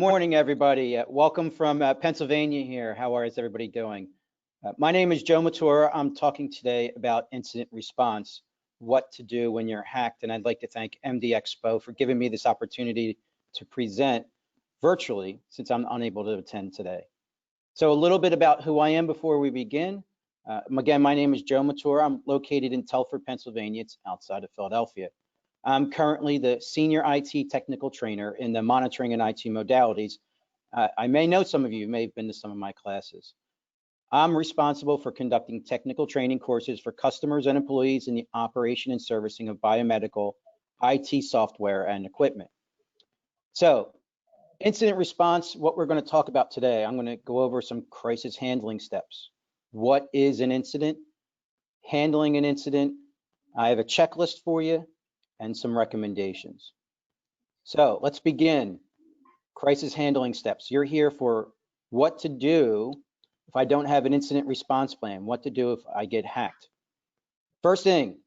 Morning, everybody. Welcome from Pennsylvania here. How is everybody doing? My name is Joe Mitura. I'm talking today about incident response, what to do when you're hacked. And I'd like to thank MD Expo for giving me this opportunity to present virtually since I'm unable to attend today. So a little bit about who I am before we begin. Again, my name is Joe Mitura. I'm located in Telford, Pennsylvania. It's outside of Philadelphia. I'm currently the Senior IT Technical Trainer in the Monitoring and IT Modalities. I may know some of you may have been to some of my classes. I'm responsible for conducting technical training courses for customers and employees in the operation and servicing of biomedical IT software and equipment. So, incident response, what we're going to talk about today, I'm going to go over some crisis handling steps. What is an incident? Handling an incident. I have a checklist for you and some recommendations. So let's begin. Crisis handling steps. You're here for what to do if I don't have an incident response plan, what to do if I get hacked. First thing,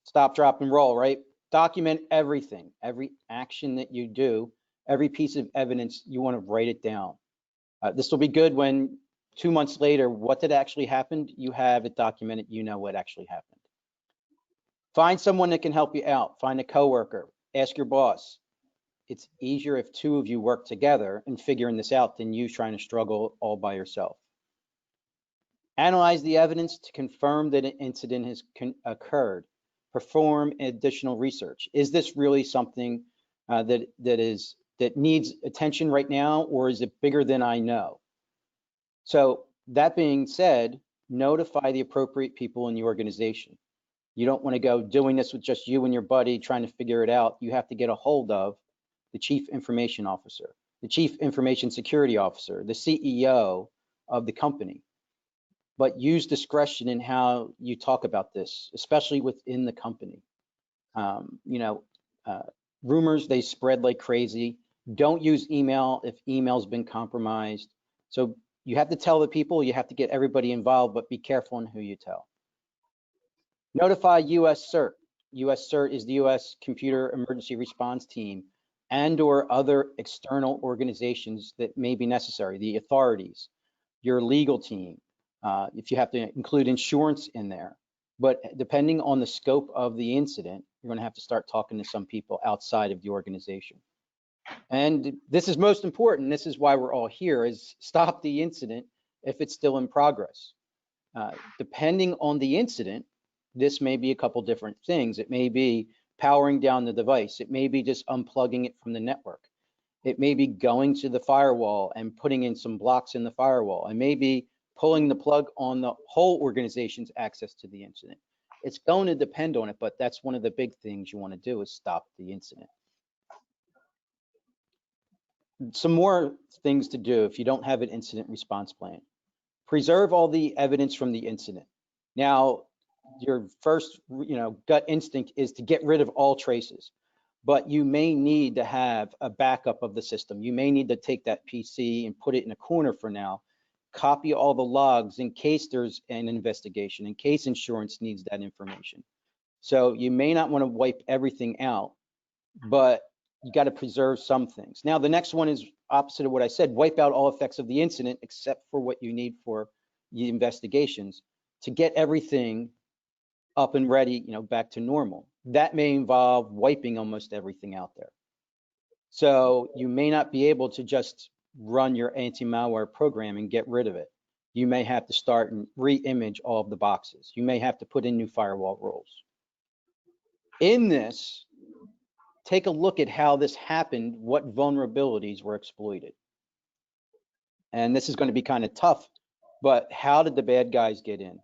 stop, drop, and roll, right? Document everything, every action that you do, every piece of evidence, you want to write it down. This will be good when 2 months later, what did actually happen? You have it documented, you know what actually happened. Find someone that can help you out. Find a coworker. Ask your boss. It's easier if two of you work together and figuring this out than you trying to struggle all by yourself. Analyze the evidence to confirm that an incident has occurred. Perform additional research. Is this really something that needs attention right now, or is it bigger than I know? So that being said, notify the appropriate people in the organization. You don't want to go doing this with just you and your buddy trying to figure it out. You have to get a hold of the Chief Information Officer, the Chief Information Security Officer, the CEO of the company. But use discretion in how you talk about this, especially within the company. Rumors, they spread like crazy. Don't use email if email's been compromised. So you have to tell the people, you have to get everybody involved, but be careful in who you tell. Notify US CERT. US CERT is the US Computer Emergency Response Team and/or other external organizations that may be necessary, the authorities, your legal team, if you have to include insurance in there. But depending on the scope of the incident, you're going to have to start talking to some people outside of the organization. And this is most important. This is why we're all here, is stop the incident if it's still in progress. Depending on the incident, this may be a couple different things. It may be powering down the device. It may be just unplugging it from the network. It may be going to the firewall and putting in some blocks in the firewall. It may be pulling the plug on the whole organization's access to the incident. It's going to depend on it, but that's one of the big things you want to do is stop the incident. Some more things to do if you don't have an incident response plan. Preserve all the evidence from the incident. Now, your first, gut instinct is to get rid of all traces, but you may need to have a backup of the system. You may need to take that PC and put it in a corner for now, copy all the logs in case there's an investigation, in case insurance needs that information. So you may not want to wipe everything out, but you got to preserve some things. Now, the next one is opposite of what I said, wipe out all effects of the incident except for what you need for the investigations to get everything up and ready, back to normal. That may involve wiping almost everything out there. So you may not be able to just run your anti-malware program and get rid of it. You may have to start and re-image all of the boxes. You may have to put in new firewall rules. In this, take a look at how this happened, what vulnerabilities were exploited. And this is going to be kind of tough, but how did the bad guys get in?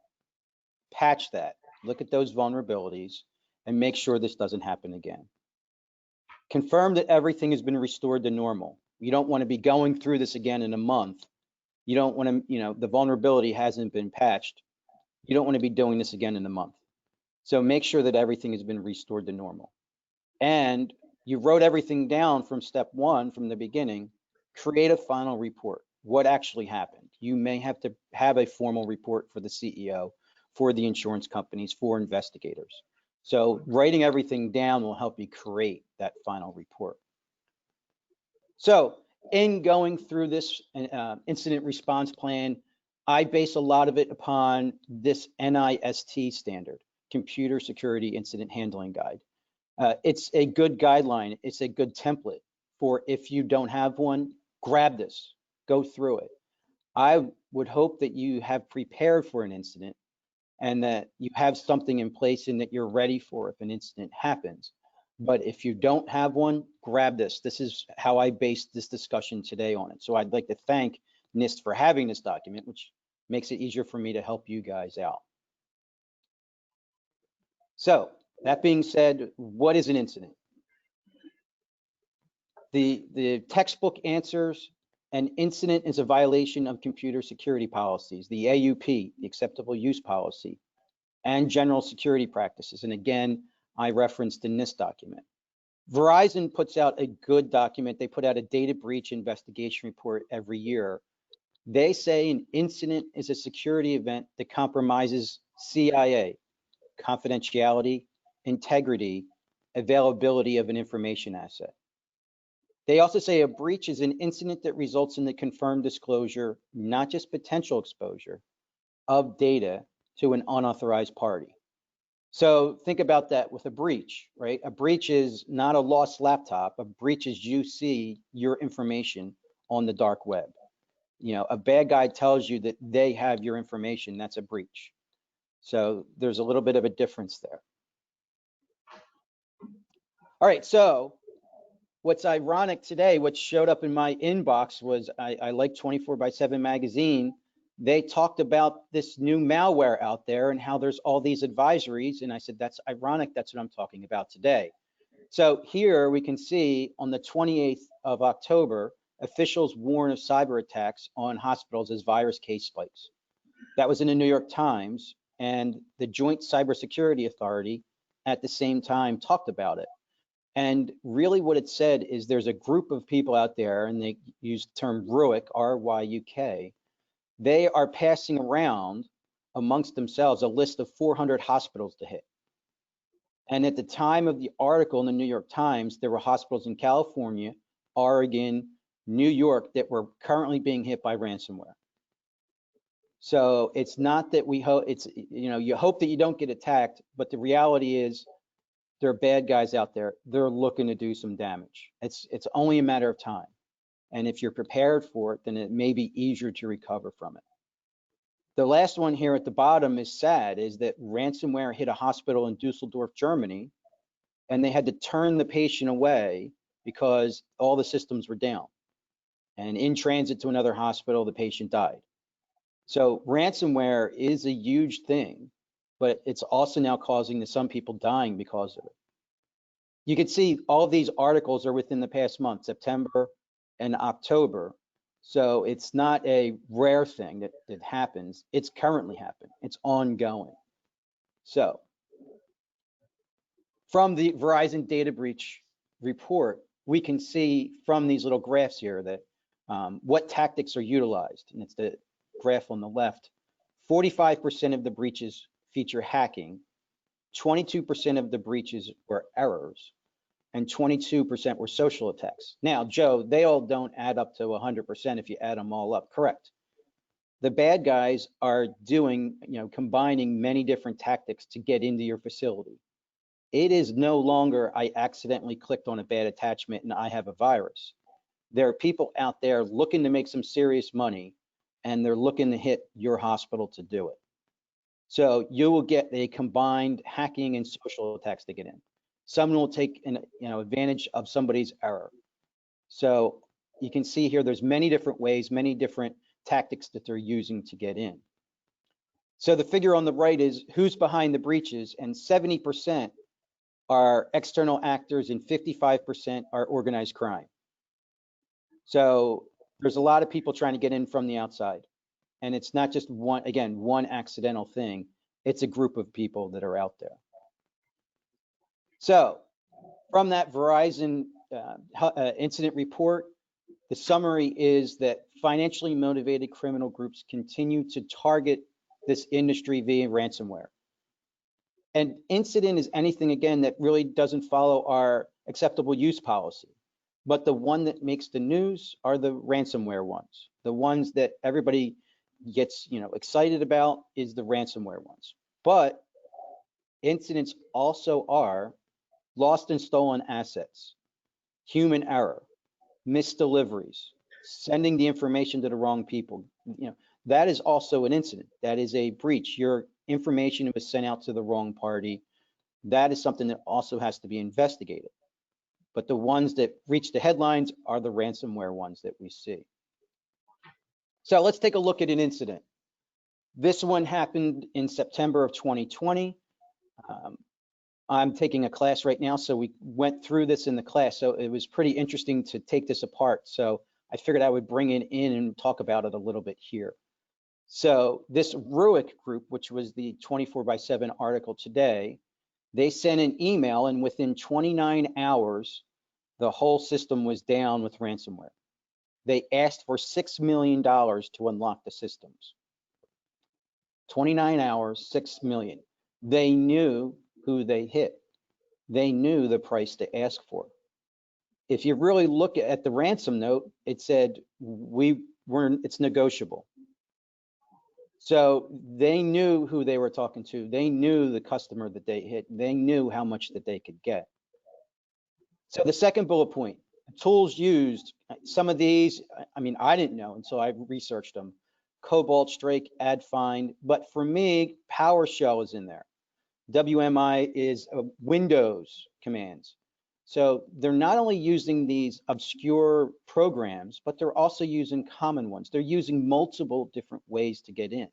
Patch that. Look at those vulnerabilities and make sure this doesn't happen again. Confirm that everything has been restored to normal. You don't want to be going through this again in a month. You don't want to, the vulnerability hasn't been patched. You don't want to be doing this again in a month. So make sure that everything has been restored to normal. And you wrote everything down from step one, from the beginning. Create a final report. What actually happened? You may have to have a formal report for the CEO, for the insurance companies, for investigators. So writing everything down will help you create that final report. So in going through this incident response plan, I base a lot of it upon this NIST standard, Computer Security Incident Handling Guide. It's a good guideline. It's a good template for if you don't have one, grab this, go through it. I would hope that you have prepared for an incident and that you have something in place and that you're ready for if an incident happens. But if you don't have one, grab this. This is how I based this discussion today on it. So I'd like to thank NIST for having this document, which makes it easier for me to help you guys out. So that being said, what is an incident? The textbook answers: an incident is a violation of computer security policies, the AUP, the acceptable use policy, and general security practices. And again, I referenced in this document. Verizon puts out a good document. They put out a data breach investigation report every year. They say an incident is a security event that compromises CIA, confidentiality, integrity, availability of an information asset. They also say a breach is an incident that results in the confirmed disclosure, not just potential exposure, of data to an unauthorized party. So think about that with a breach, right? A breach is not a lost laptop. A breach is you see your information on the dark web. You know, a bad guy tells you that they have your information, that's a breach. So there's a little bit of a difference there. All right, so what's ironic today, what showed up in my inbox was I like 24/7 magazine. They talked about this new malware out there and how there's all these advisories. And I said, that's ironic. That's what I'm talking about today. So here we can see on the 28th of October, officials warn of cyber attacks on hospitals as virus case spikes. That was in the New York Times, and the Joint Cybersecurity Authority at the same time talked about it. And really what it said is there's a group of people out there, and they use the term RUK, R-Y-U-K. They are passing around amongst themselves a list of 400 hospitals to hit. And at the time of the article in the New York Times, there were hospitals in California, Oregon, New York that were currently being hit by ransomware. So it's not that we hope, it's, you know, you hope that you don't get attacked, but the reality is there are bad guys out there. They're looking to do some damage. It's only a matter of time. And if you're prepared for it, then it may be easier to recover from it. The last one here at the bottom is sad, is that ransomware hit a hospital in Dusseldorf, Germany, and they had to turn the patient away because all the systems were down. And in transit to another hospital, the patient died. So ransomware is a huge thing, but it's also now causing some people dying because of it. You can see all of these articles are within the past month, September and October. So it's not a rare thing that happens. It's currently happening. It's ongoing. So from the Verizon data breach report, we can see from these little graphs here that what tactics are utilized. And it's the graph on the left. 45% of the breaches feature hacking. 22% of the breaches were errors, and 22% were social attacks. Now, Joe, they all don't add up to 100% if you add them all up, correct? The bad guys are doing, you know, combining many different tactics to get into your facility. It is no longer, I accidentally clicked on a bad attachment and I have a virus. There are people out there looking to make some serious money, and they're looking to hit your hospital to do it. So you will get a combined hacking and social attacks to get in. Someone will take advantage of somebody's error. So you can see here, there's many different ways, many different tactics that they're using to get in. So the figure on the right is who's behind the breaches, and 70% are external actors and 55% are organized crime. So there's a lot of people trying to get in from the outside. And it's not just one accidental thing. It's a group of people that are out there. So from that Verizon incident report, the summary is that financially motivated criminal groups continue to target this industry via ransomware. An incident is anything, again, that really doesn't follow our acceptable use policy. But the one that makes the news are the ransomware ones. The ones that everybody gets, excited about is the ransomware ones. But incidents also are lost and stolen assets, human error, missed deliveries, sending the information to the wrong people. That is also an incident. That is a breach. Your information was sent out to the wrong party. That is something that also has to be investigated. But the ones that reach the headlines are the ransomware ones that we see. So let's take a look at an incident. This one happened in September of 2020. I'm taking a class right now, so we went through this in the class. So it was pretty interesting to take this apart. So I figured I would bring it in and talk about it a little bit here. So this Ruick group, which was the 24/7 article today, they sent an email, and within 29 hours, the whole system was down with ransomware. They asked for $6 million to unlock the systems. 29 hours, 6 million. They knew who they hit. They knew the price to ask for. If you really look at the ransom note, it said it's negotiable. So they knew who they were talking to. They knew the customer that they hit. They knew how much that they could get. So the second bullet point, tools used, some of these, I didn't know until I researched them. Cobalt Strike, AdFind, but for me, PowerShell is in there. WMI is Windows commands. So they're not only using these obscure programs, but they're also using common ones. They're using multiple different ways to get in.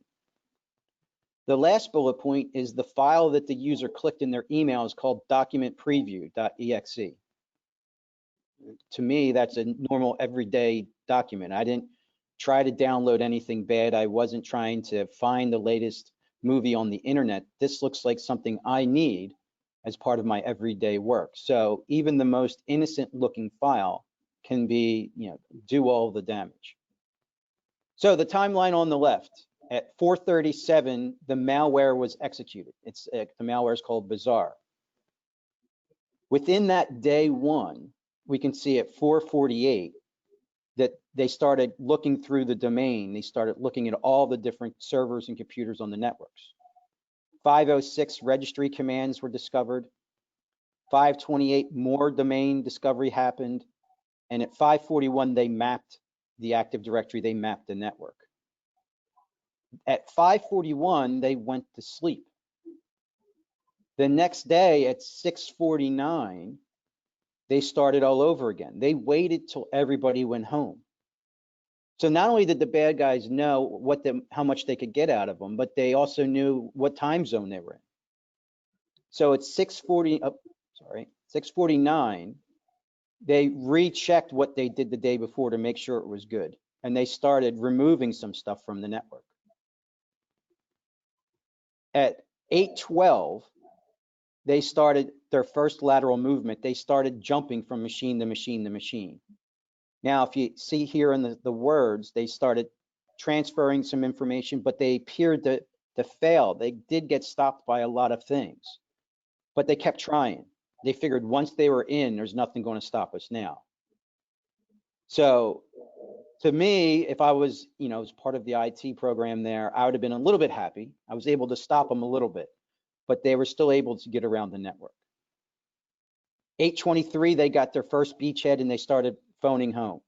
The last bullet point is the file that the user clicked in their email is called documentpreview.exe. To me, that's a normal everyday document. I didn't try to download anything bad. I wasn't trying to find the latest movie on the internet. This looks like something I need as part of my everyday work. So even the most innocent looking file can be, do all the damage. So the timeline on the left, at 4:37, the malware was executed. The malware is called Bazaar. Within that day one, we can see at 4:48 that they started looking through the domain. They started looking at all the different servers and computers on the networks. 5:06 registry commands were discovered. 5:28 more domain discovery happened. And at 5:41, they mapped the Active Directory, they mapped the network. At 5:41, they went to sleep. The next day at 6:49, they started all over again. They waited till everybody went home. So not only did the bad guys know how much they could get out of them, but they also knew what time zone they were in. So at 6:49, they rechecked what they did the day before to make sure it was good. And they started removing some stuff from the network. At 8:12, they started their first lateral movement. They started jumping from machine to machine to machine. Now, if you see here in the words, they started transferring some information, but they appeared to fail. They did get stopped by a lot of things, but they kept trying. They figured once they were in, there's nothing going to stop us now. So to me, if I was, as part of the IT program there, I would have been a little bit happy. I was able to stop them a little bit, but they were still able to get around the network. 8:23, they got their first beachhead and they started phoning home.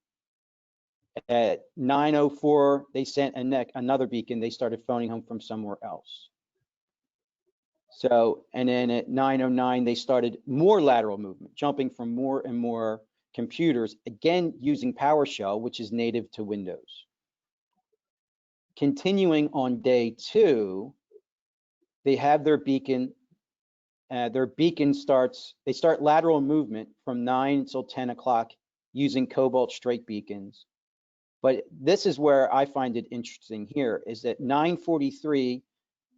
At 9:04, they sent another beacon. They started phoning home from somewhere else. So, and then at 9:09, they started more lateral movement, jumping from more and more computers, again, using PowerShell, which is native to Windows. Continuing on day 2, they have their beacon. They start lateral movement from 9 until 10 o'clock using Cobalt Strike beacons. But this is where I find it interesting here, is that 9:43,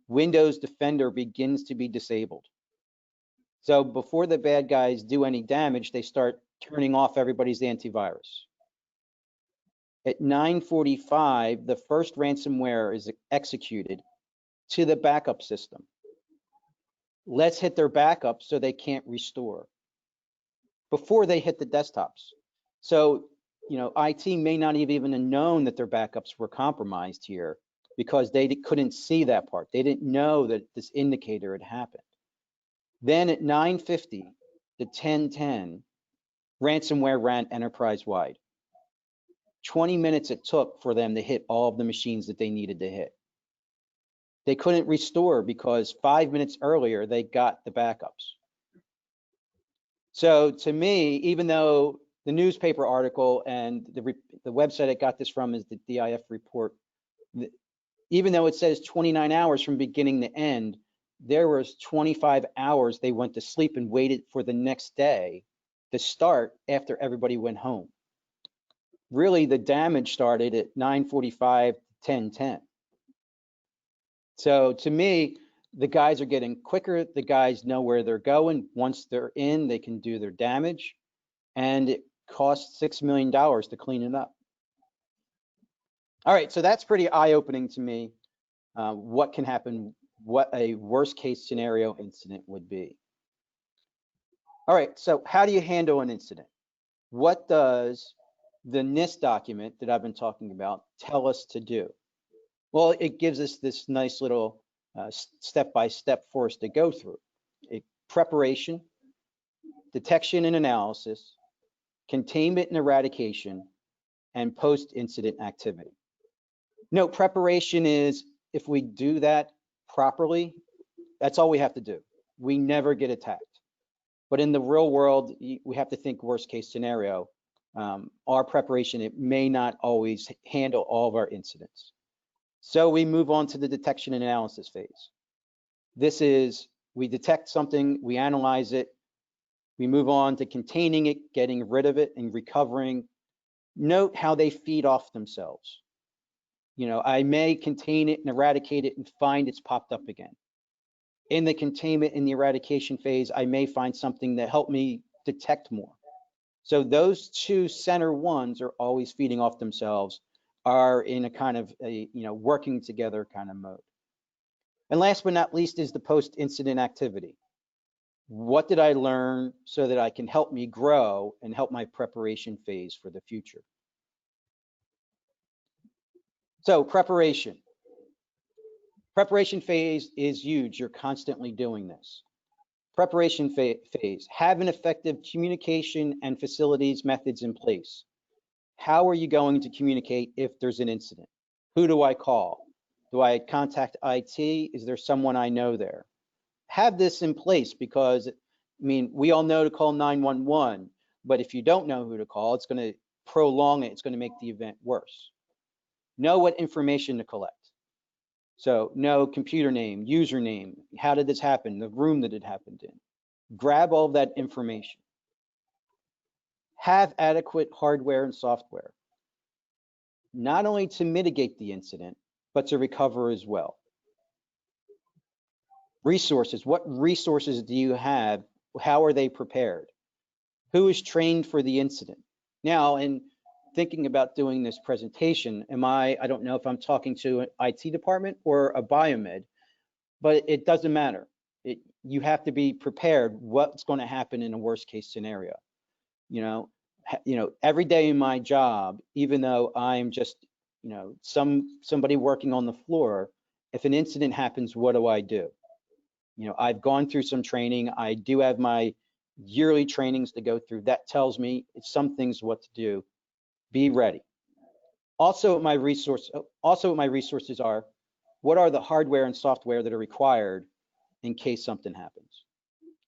Windows Defender begins to be disabled. So before the bad guys do any damage, they start turning off everybody's antivirus. At 9:45, the first ransomware is executed to the backup system. Let's hit their backup so they can't restore before they hit the desktops. So, IT may not have even known that their backups were compromised here because they couldn't see that part. They didn't know that this indicator had happened. Then at 9:50 to 10:10, ransomware ran enterprise-wide. 20 minutes it took for them to hit all of the machines that they needed to hit. They couldn't restore because 5 minutes earlier they got the backups. So to me, even though the newspaper article and the website I got this from is the DIF report, even though it says 29 hours from beginning to end, there was 25 hours they went to sleep and waited for the next day to start after everybody went home. Really, the damage started at 9:45 to 10:10. So to me, the guys are getting quicker. The guys know where they're going. Once they're in, they can do their damage. And it costs $6 million to clean it up. All right, so that's pretty eye-opening to me. What can happen, what a worst-case scenario incident would be. All right, so how do you handle an incident? What does the NIST document that I've been talking about tell us to do? Well, it gives us this nice little step-by-step for us to go through. Preparation, detection and analysis, containment and eradication, and post-incident activity. No, preparation is, if we do that properly, that's all we have to do. We never get attacked. But in the real world, we have to think worst case scenario. Our preparation, it may not always handle all of our incidents. So we move on to the detection and analysis phase. This is, we detect something, we analyze it, we move on to containing it, getting rid of it, and recovering. Note how they feed off themselves. I may contain it and eradicate it and find it's popped up again. In the containment and the eradication phase, I may find something that help me detect more. So those two center ones are always feeding off themselves, are in a kind of a, working together kind of mode. And last but not least is the post-incident activity. What did I learn so that I can help me grow and help my preparation phase for the future? So preparation. Preparation phase is huge. You're constantly doing this. Preparation phase. Have an effective communication and facilities methods in place. How are you going to communicate if there's an incident? Who do I call? Do I contact IT? Is there someone I know there? Have this in place because, we all know to call 911, but if you don't know who to call, it's going to prolong it. It's going to make the event worse. Know what information to collect. So know computer name, username, how did this happen, the room that it happened in. Grab all of that information. Have adequate hardware and software, not only to mitigate the incident, but to recover as well. Resources, what resources do you have? How are they prepared? Who is trained for the incident? Now, in thinking about doing this presentation, I don't know if I'm talking to an IT department or a biomed, but it doesn't matter. You have to be prepared what's going to happen in a worst case scenario. Every day in my job, even though I'm just, somebody working on the floor, if an incident happens, what do I do? I've gone through some training. I do have my yearly trainings to go through. That tells me some things what to do. Be ready. Also, what my resources are, what are the hardware and software that are required in case something happens?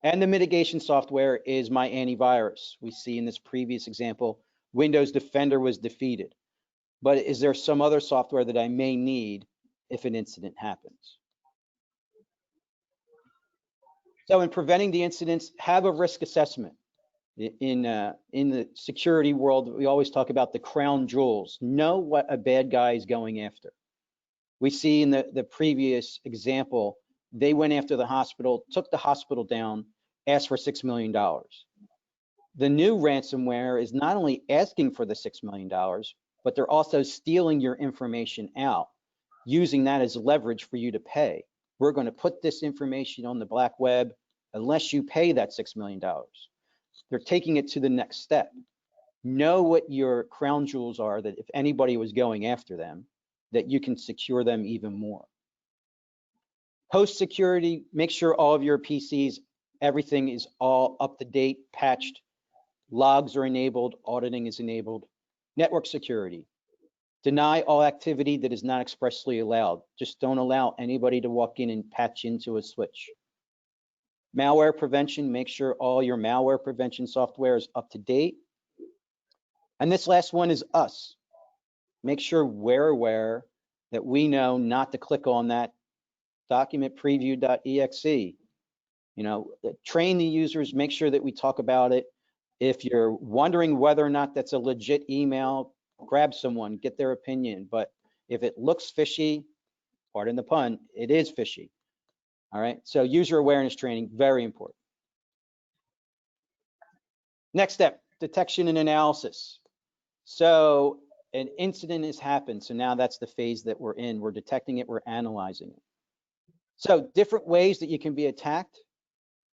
And the mitigation software is my antivirus. We see in this previous example, Windows Defender was defeated. But is there some other software that I may need if an incident happens? So in preventing the incidents, have a risk assessment. In the security world, we always talk about the crown jewels. Know what a bad guy is going after. We see in the previous example, they went after the hospital, took the hospital down, asked for $6 million. The new ransomware is not only asking for the $6 million, but they're also stealing your information out, using that as leverage for you to pay. We're going to put this information on the black web unless you pay that $6 million. They're taking it to the next step. Know what your crown jewels are, that if anybody was going after them, that you can secure them even more. Host security, make sure all of your PCs, everything is all up to date, patched, logs are enabled, auditing is enabled. Network security, deny all activity that is not expressly allowed. Just don't allow anybody to walk in and patch into a switch. Malware prevention, make sure all your malware prevention software is up to date. And this last one is us. Make sure we're aware that we know not to click on that document preview.exe. You know, train the users, make sure that we talk about it. If you're wondering whether or not that's a legit email, grab someone, get their opinion. But if it looks fishy, pardon the pun, it is fishy. All right, so user awareness training, very important. Next step, detection and analysis. So an incident has happened. So now that's the phase that we're in. We're detecting it, we're analyzing it. So different ways that you can be attacked.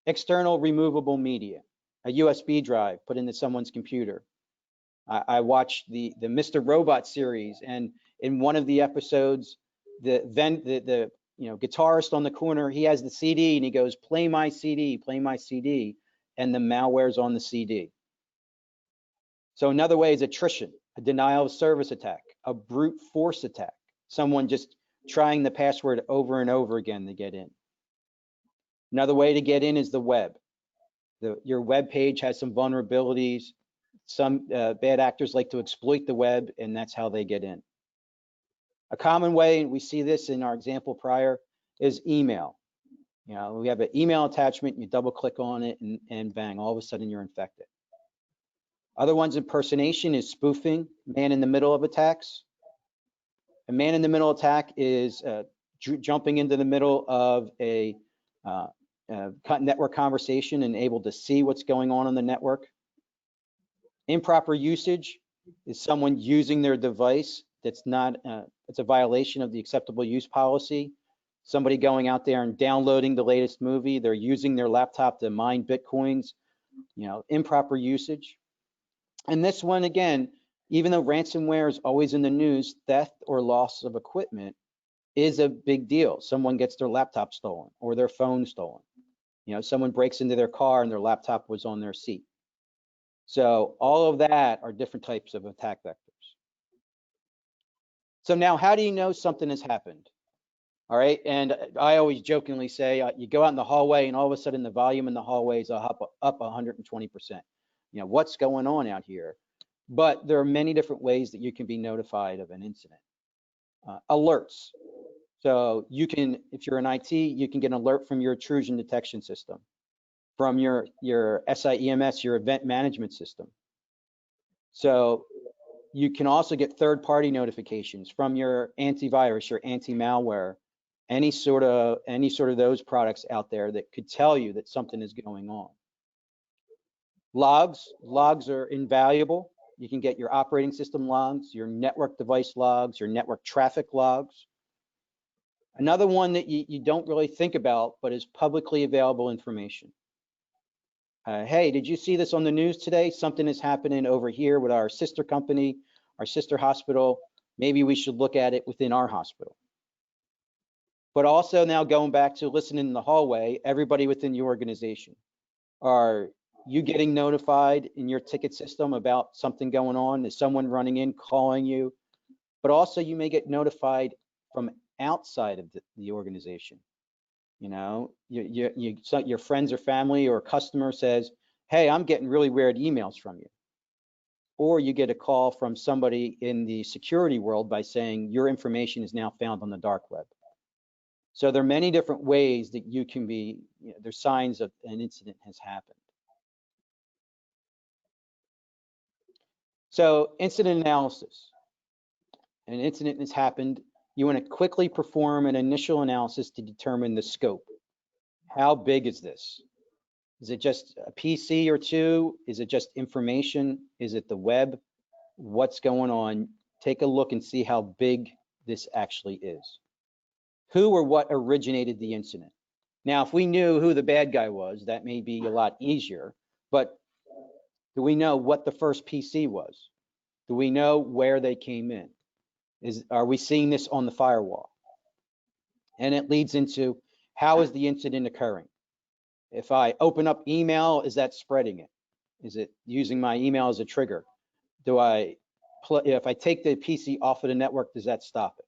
External removable media, a USB drive put into someone's computer. I watched the Mr. Robot series, and in one of the episodes, the guitarist on the corner, he has the CD and he goes, play my CD, and the malware's on the CD. So another way is attrition, a denial of service attack, a brute force attack, someone just trying the password over and over again to get in. Another way to get in is the web. Your web page has some vulnerabilities. Some bad actors like to exploit the web, and that's how they get in. A common way, and we see this in our example prior, is email. You know, we have an email attachment, you double click on it, and bang, all of a sudden you're infected. Other ones, impersonation, is spoofing, man-in-the-middle of attacks. A man-in-the-middle attack is jumping into the middle of a network conversation and able to see what's going on the network. Improper usage is someone using their device that's not, it's a violation of the acceptable use policy. Somebody going out there and downloading the latest movie, they're using their laptop to mine Bitcoins, you know, improper usage. And this one, again, even though ransomware is always in the news, theft or loss of equipment is a big deal. Someone gets their laptop stolen or their phone stolen. You know, someone breaks into their car and their laptop was on their seat. So all of that are different types of attack vectors. So now, how do you know something has happened? All right, and I always jokingly say, you go out in the hallway and all of a sudden the volume in the hallway is up 120%. You know, what's going on out here? But there are many different ways that you can be notified of an incident. Alerts. So you can, if you're in IT, you can get an alert from your intrusion detection system, from your SIEMS, your event management system. So you can also get third-party notifications from your antivirus, your anti-malware, any sort of those products out there that could tell you that something is going on. Logs are invaluable. You can get your operating system logs, your network device logs, your network traffic logs. Another one that you don't really think about, but is publicly available information. Hey, did you see this on the news today? Something is happening over here with our sister company, our sister hospital. Maybe we should look at it within our hospital. But also now going back to listening in the hallway, everybody within your organization. Are you getting notified in your ticket system about something going on? Is someone running in, calling you? But also you may get notified from outside of the organization. You know, your friends or family or customer says, hey, I'm getting really weird emails from you. Or you get a call from somebody in the security world by saying your information is now found on the dark web. So there are many different ways that you can be, you know, there's signs of an incident has happened. So incident analysis. An incident has happened. You want to quickly perform an initial analysis to determine the scope. How big is this? Is it just a PC or two? Is it just information? Is it the web? What's going on? Take a look and see how big this actually is. Who or what originated the incident? Now, if we knew who the bad guy was, that may be a lot easier, but Do we know what the first PC was? Do we know where they came in? Are we seeing this on the firewall? And it leads into, how is the incident occurring? If I open up email, is that spreading it? Is it using my email as a trigger? If I take the PC off of the network, does that stop it?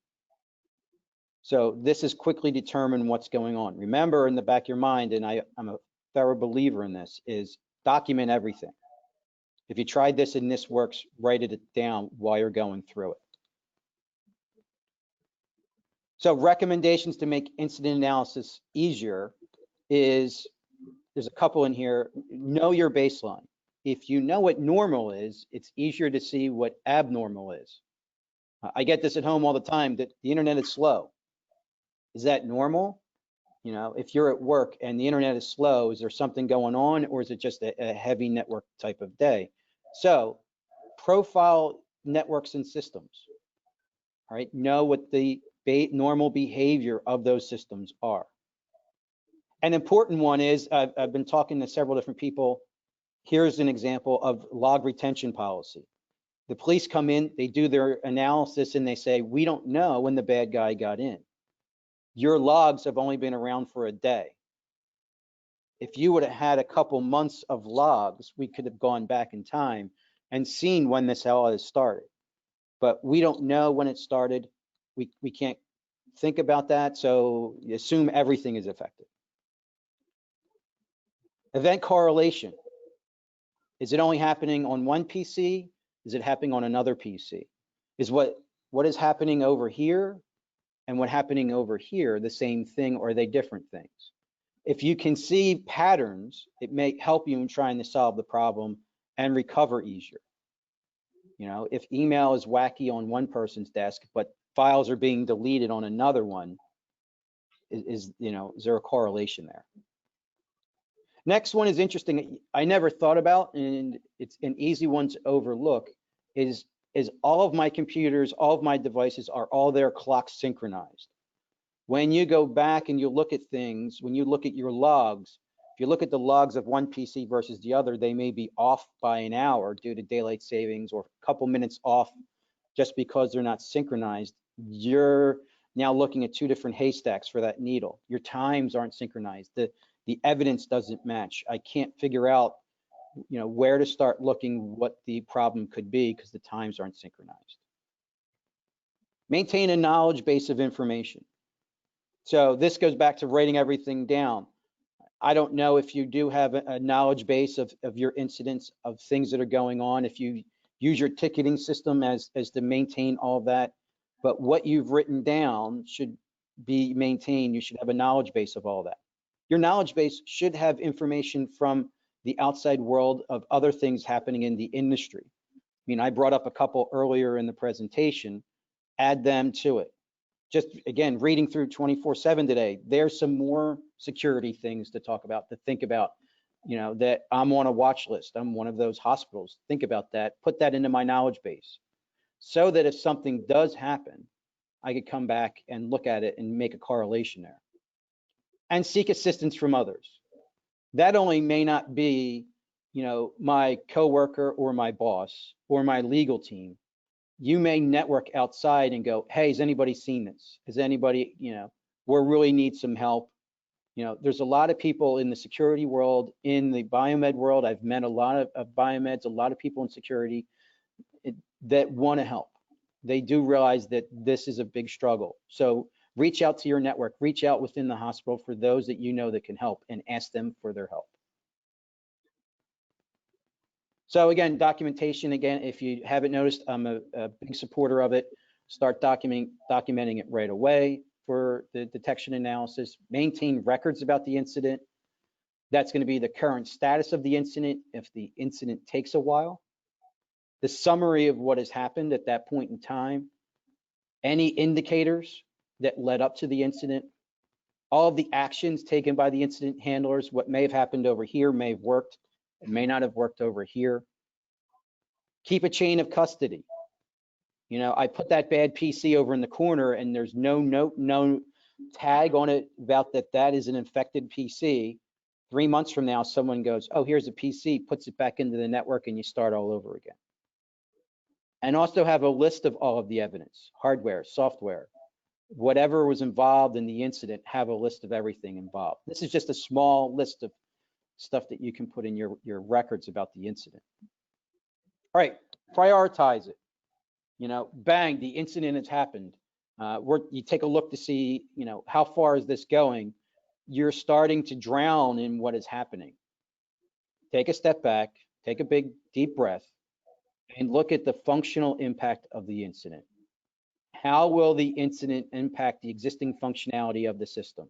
So this is quickly determine what's going on. Remember, in the back of your mind, and I'm a thorough believer in this, is document everything. If you tried this and this works, write it down while you're going through it. So recommendations to make incident analysis easier is, there's a couple in here. Know your baseline. If you know what normal is, it's easier to see what abnormal is. I get this at home all the time, that the internet is slow. Is that normal? You know, if you're at work and the internet is slow, is there something going on, or is it just a heavy network type of day? So profile networks and systems. All right, know what the normal behavior of those systems are. An important one is, I've been talking to several different people. Here's an example of log retention policy. The police come in, they do their analysis, and they say, we don't know when the bad guy got in. Your logs have only been around for a day. If you would have had a couple months of logs, we could have gone back in time and seen when this all has started. But we don't know when it started. We can't think about that, so you assume everything is affected. Event correlation. Is it only happening on one PC? Is it happening on another PC? Is what is happening over here and what happening over here the same thing, or are they different things? If you can see patterns, it may help you in trying to solve the problem and recover easier. You know, if email is wacky on one person's desk, but files are being deleted on another one, is there a correlation there? Next one is interesting. I never thought about, and it's an easy one to overlook, is all of my computers, all of my devices, are all their clocks synchronized? When you go back and you look at things, when you look at your logs, if you look at the logs of one PC versus the other, they may be off by an hour due to daylight savings, or a couple minutes off just because they're not synchronized. You're now looking at two different haystacks for that needle. Your times aren't synchronized. The evidence doesn't match. I can't figure out, where to start looking what the problem could be because the times aren't synchronized. Maintain a knowledge base of information. So this goes back to writing everything down. I don't know if you do have a knowledge base of your incidents, of things that are going on, if you use your ticketing system as to maintain all of that, but what you've written down should be maintained. You should have a knowledge base of all that. Your knowledge base should have information from the outside world of other things happening in the industry. I mean, I brought up a couple earlier in the presentation. Add them to it. Just again, reading through 24/7 today, there's some more security things to talk about, to think about, that I'm on a watch list. I'm one of those hospitals. Think about that, put that into my knowledge base, so that if something does happen, I could come back and look at it and make a correlation there. And seek assistance from others. That only may not be, my coworker or my boss or my legal team. You may network outside and go, hey, has anybody seen this? Has anybody, we really need some help. There's a lot of people in the security world, in the biomed world. I've met a lot of biomeds, a lot of people in security that want to help. They do realize that this is a big struggle. So reach out to your network, reach out within the hospital for those that that can help, and ask them for their help. So again, documentation, again, if you haven't noticed, I'm a big supporter of it. Start documenting it right away for the detection analysis. Maintain records about the incident. That's going to be the current status of the incident if the incident takes a while. The summary of what has happened at that point in time. Any indicators that led up to the incident. All of the actions taken by the incident handlers, what may have happened over here may have worked, it may not have worked over here. Keep a chain of custody. I put that bad PC over in the corner and there's no note, no tag on it about that is an infected PC. 3 months from now, someone goes, oh, here's a PC, puts it back into the network, and you start all over again. And also have a list of all of the evidence, hardware, software, whatever was involved in the incident, have a list of everything involved. This is just a small list of stuff that you can put in your records about the incident. All right, prioritize it. You know, bang, the incident has happened. You take a look to see, you know, how far is this going? You're starting to drown in what is happening. Take a step back, take a big, deep breath, and look at the functional impact of the incident. How will the incident impact the existing functionality of the system?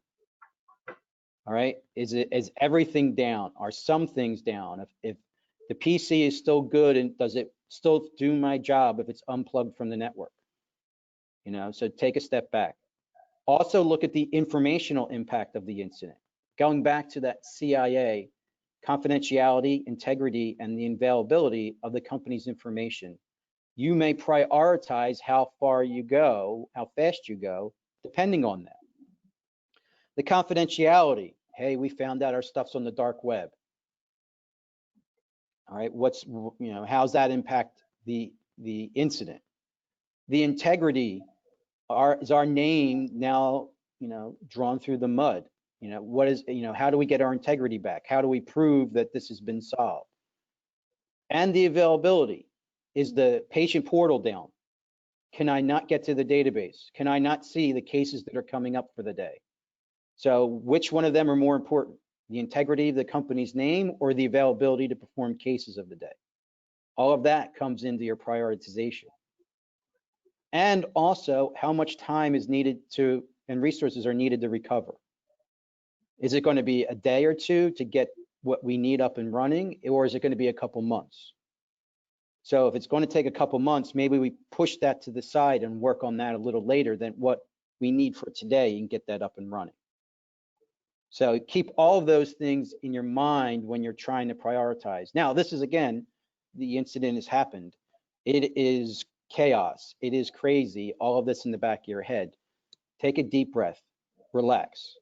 All right, is everything down? Are some things down? If the PC is still good, and does it still do my job if it's unplugged from the network? You know, so take a step back. Also look at the informational impact of the incident. Going back to that CIA, confidentiality, integrity, and the availability of the company's information. You may prioritize how far you go, how fast you go, depending on that. The confidentiality, hey, we found out our stuff's on the dark web. All right, how's that impact the incident? The integrity, is our name now, drawn through the mud? How do we get our integrity back? How do we prove that this has been solved? And the availability, is the patient portal down? Can I not get to the database? Can I not see the cases that are coming up for the day? So which one of them are more important? The integrity of the company's name or the availability to perform cases of the day? All of that comes into your prioritization. And also how much time is needed and resources are needed to recover. Is it going to be a day or two to get what we need up and running, or is it going to be a couple months? So if it's going to take a couple months, maybe we push that to the side and work on that a little later than what we need for today and get that up and running. So keep all of those things in your mind when you're trying to prioritize. Now, this is, again, the incident has happened. It is chaos. It is crazy. All of this in the back of your head. Take a deep breath, relax.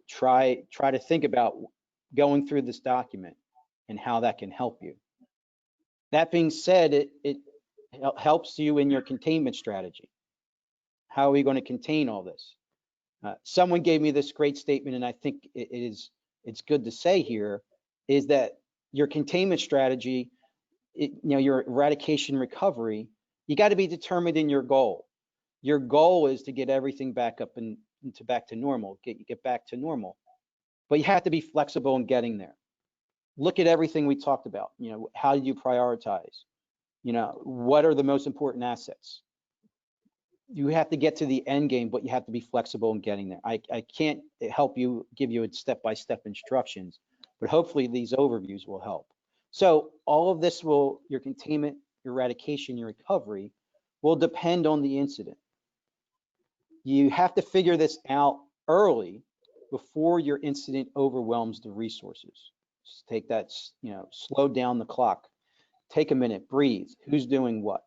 Try to think about going through this document and how that can help you. That being said, it helps you in your containment strategy. How are we going to contain all this? Someone gave me this great statement, and I think it's good to say here, is that your containment strategy, your eradication recovery, you got to be determined in your goal. Your goal is to get everything back up and back to normal, get back to normal. But you have to be flexible in getting there. Look at everything we talked about. How do you prioritize? What are the most important assets? You have to get to the end game, but you have to be flexible in getting there. I can't help you, give you step-by-step instructions, but hopefully these overviews will help. So all of this your containment, your eradication, your recovery will depend on the incident. You have to figure this out early before your incident overwhelms the resources. Just take that, slow down the clock. Take a minute, breathe. Who's doing what?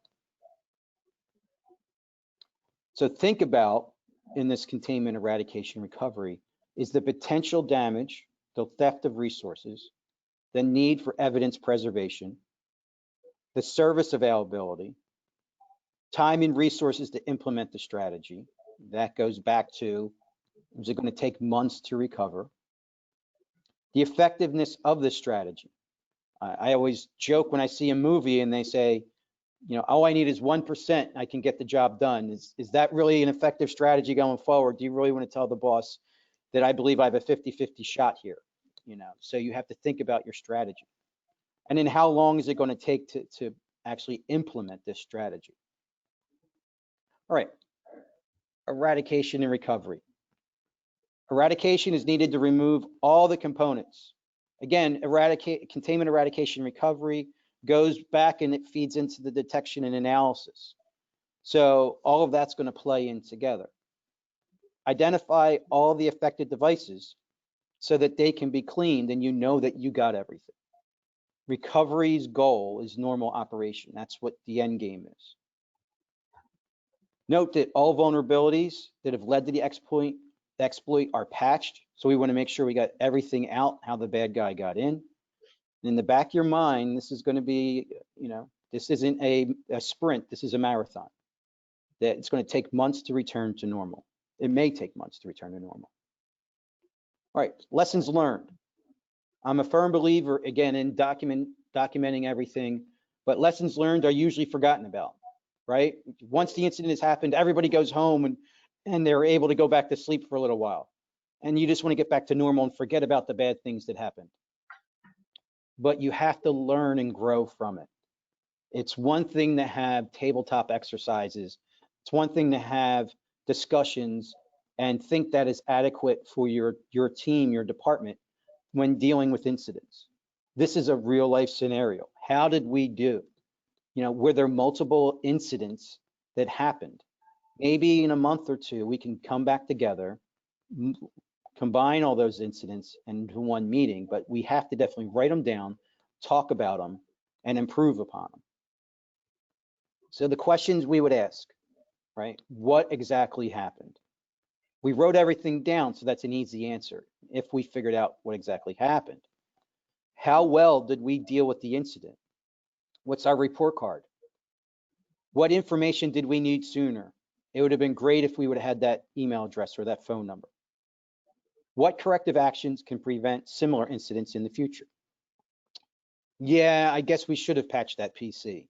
So think about, in this containment, eradication, recovery, is the potential damage, the theft of resources, the need for evidence preservation, the service availability, time and resources to implement the strategy. That goes back to, is it going to take months to recover? The effectiveness of the strategy. I always joke when I see a movie and they say, all I need is 1%, I can get the job done. Is that really an effective strategy going forward? Do you really want to tell the boss that I believe I have a 50-50 shot here? So you have to think about your strategy. And then how long is it going to take to actually implement this strategy? All right, eradication and recovery. Eradication is needed to remove all the components. Again, containment, eradication, recovery goes back and it feeds into the detection and analysis. So all of that's going to play in together. Identify all the affected devices so that they can be cleaned and you know that you got everything. Recovery's goal is normal operation. That's what the end game is. Note that all vulnerabilities that have led to the exploit are patched, So we want to make sure we got everything out, how the bad guy got in. In the back of your mind, this is going to be, this isn't a sprint, this is a marathon. That it's going to take months to return to normal. It may take months to return to normal. All right, lessons learned. I'm a firm believer, again, in documenting everything, but lessons learned are usually forgotten about, right? Once the incident has happened, everybody goes home and they're able to go back to sleep for a little while. And you just want to get back to normal and forget about the bad things that happened. But you have to learn and grow from it. It's one thing to have tabletop exercises. It's one thing to have discussions and think that is adequate for your team, your department, when dealing with incidents. This is a real life scenario. How did we do? Were there multiple incidents that happened? Maybe in a month or two, we can come back together, combine all those incidents into one meeting, but we have to definitely write them down, talk about them, and improve upon them. So the questions we would ask, right? What exactly happened? We wrote everything down, so that's an easy answer if we figured out what exactly happened. How well did we deal with the incident? What's our report card? What information did we need sooner? It would have been great if we would have had that email address or that phone number. What corrective actions can prevent similar incidents in the future? Yeah, I guess we should have patched that PC.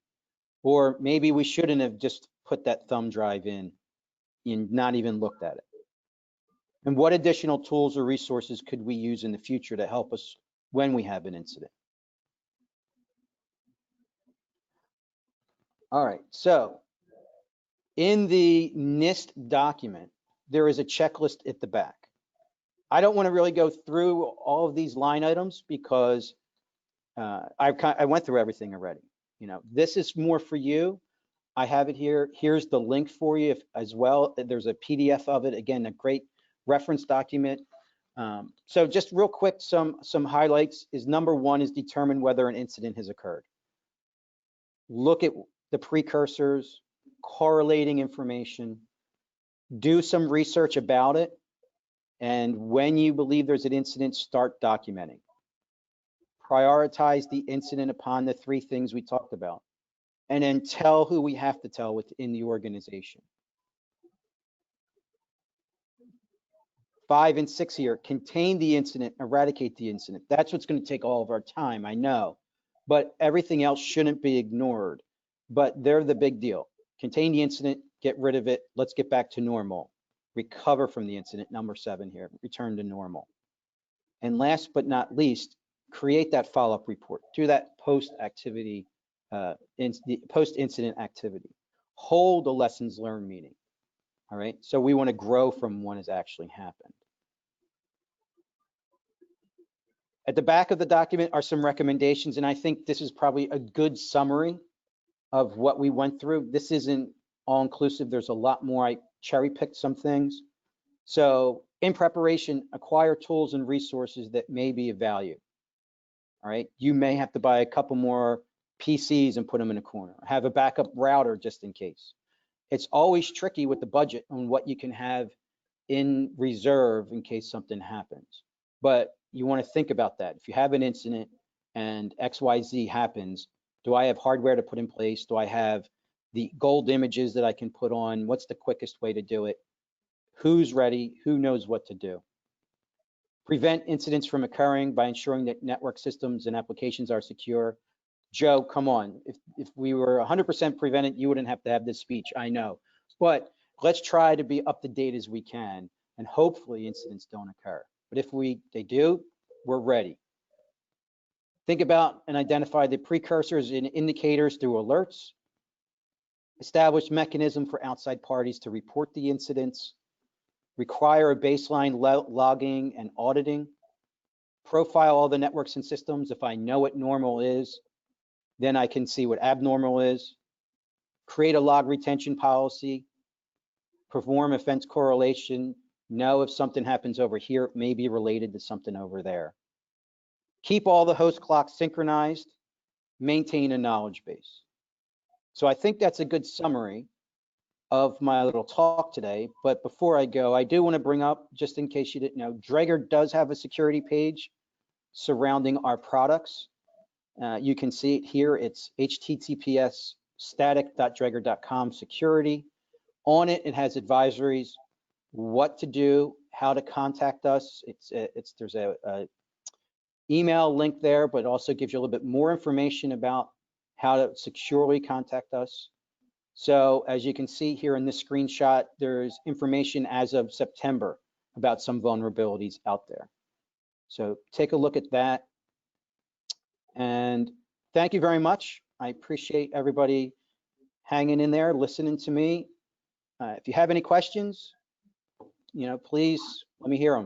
Or maybe we shouldn't have just put that thumb drive in and not even looked at it. And what additional tools or resources could we use in the future to help us when we have an incident? All right, so in the NIST document, there is a checklist at the back. I don't want to really go through all of these line items because I went through everything already. This is more for you. I have it here. Here's the link for you as well. There's a PDF of it. Again, a great reference document. So just real quick, some highlights is number one is determine whether an incident has occurred. Look at the precursors, correlating information, do some research about it, and when you believe there's an incident, start documenting. Prioritize the incident upon the three things we talked about, and then tell who we have to tell within the organization. 5 and 6 here, contain the incident, eradicate the incident. That's what's going to take all of our time, I know, but everything else shouldn't be ignored. But they're the big deal. Contain the incident, get rid of it, let's get back to normal. Recover from the incident, number 7 here, return to normal. And last but not least, create that follow-up report. Do that post-activity, post-incident activity. Hold a lessons learned meeting. All right, so we want to grow from what has actually happened. At the back of the document are some recommendations, and I think this is probably a good summary of what we went through. This isn't all inclusive. There's a lot more. I cherry picked some things. So in preparation, acquire tools and resources that may be of value. All right, you may have to buy a couple more PCs and put them in a corner. Have a backup router just in case. It's always tricky with the budget on what you can have in reserve in case something happens. But you want to think about that. If you have an incident and XYZ happens, do I have hardware to put in place? Do I have the gold images that I can put on? What's the quickest way to do it? Who's ready? Who knows what to do? Prevent incidents from occurring by ensuring that network systems and applications are secure. Joe, come on. If we were 100% prevented, you wouldn't have to have this speech, I know. But let's try to be up to date as we can, and hopefully incidents don't occur. But if they do, we're ready. Think about and identify the precursors and indicators through alerts. Establish mechanism for outside parties to report the incidents. Require a baseline logging and auditing. Profile all the networks and systems. If I know what normal is, then I can see what abnormal is. Create a log retention policy. Perform offense correlation. Know if something happens over here, it may be related to something over there. Keep all the host clocks synchronized. Maintain a knowledge base. So I think that's a good summary. of my little talk today. But before I go, I do want to bring up, just in case you didn't know, Draeger does have a security page surrounding our products. You can see it here. It's https://static.draeger.com security. On it, it has advisories, what to do, how to contact us. There's a email link there, but it also gives you a little bit more information about how to securely contact us. So as you can see here in this screenshot, there's information as of September about some vulnerabilities out there. So take a look at that. And thank you very much. I appreciate everybody hanging in there, listening to me. If you have any questions, please let me hear them.